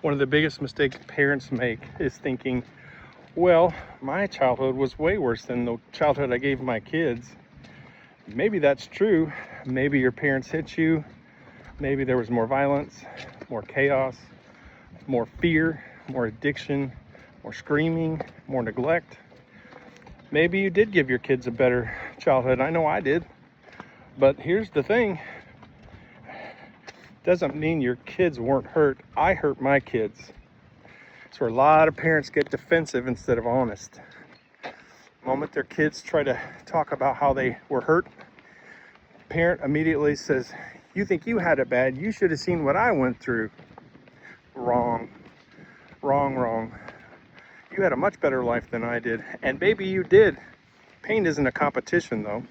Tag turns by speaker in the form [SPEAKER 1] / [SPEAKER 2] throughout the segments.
[SPEAKER 1] One of the biggest mistakes parents make is thinking, well, my childhood was way worse than the childhood I gave my kids. Maybe that's true. Maybe your parents hit you. Maybe there was more violence, more chaos, more fear, more addiction, more screaming, more neglect. Maybe you did give your kids a better childhood. I know I did. But here's the thing. Doesn't mean your kids weren't hurt. I hurt my kids. That's where a lot of parents get defensive instead of honest. The moment their kids try to talk about how they were hurt, parent immediately says, you think you had it bad. You should have seen what I went through. Wrong. Wrong. You had a much better life than I did. And maybe you did. Pain isn't a competition, though.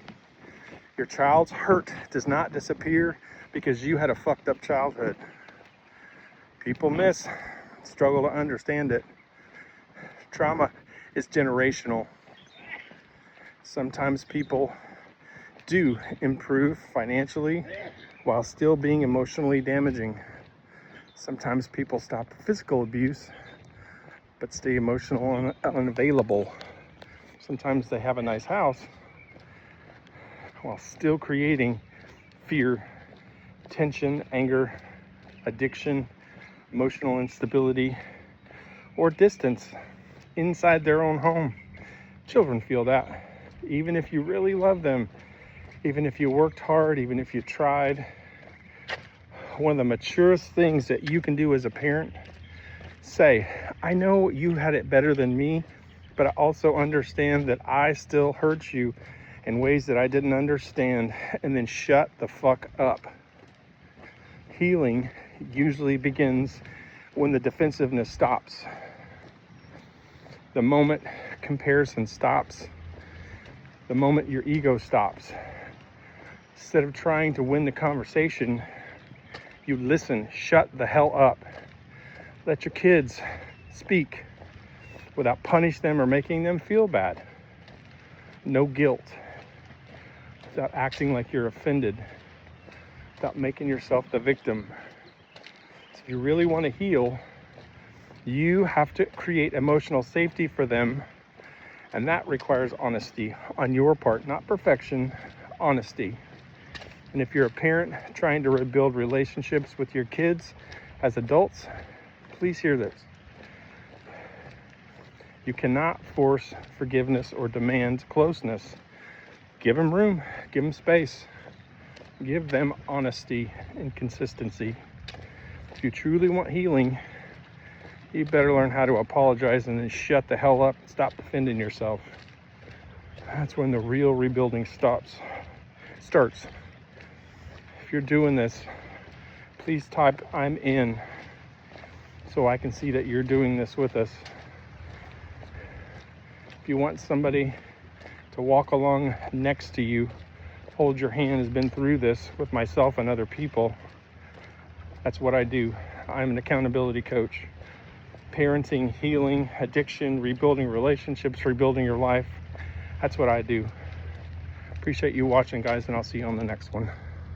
[SPEAKER 1] Your child's hurt does not disappear because you had a fucked up childhood. People struggle to understand it. Trauma is generational. Sometimes people do improve financially while still being emotionally damaging. Sometimes people stop physical abuse but stay emotional and unavailable. Sometimes they have a nice house while still creating fear, tension, anger, addiction, emotional instability, or distance inside their own home. Children feel that. Even if you really love them, even if you worked hard, even if you tried, one of the maturest things that you can do as a parent, say, I know you had it better than me, but I also understand that I still hurt you in ways that I didn't understand, and then shut the fuck up. Healing usually begins when the defensiveness stops. The moment comparison stops, the moment your ego stops. Instead of trying to win the conversation, you listen, shut the hell up. Let your kids speak without punishing them or making them feel bad. No guilt. Without acting like you're offended. Without making yourself the victim. So if you really want to heal, you have to create emotional safety for them, and that requires honesty on your part, not perfection, honesty. And if you're a parent trying to rebuild relationships with your kids as adults, please hear this. You cannot force forgiveness or demand closeness. Give them room, give them space, give them honesty and consistency. If you truly want healing, you better learn how to apologize and then shut the hell up and stop defending yourself. That's when the real rebuilding starts. If you're doing this, please type I'm in so I can see that you're doing this with us. If you want somebody to walk along next to you, hold your hand, has been through this with myself and other people, that's what I do. I'm an accountability coach. Parenting, healing, addiction, rebuilding relationships, rebuilding your life. That's what I do. Appreciate you watching, guys, and I'll see you on the next one.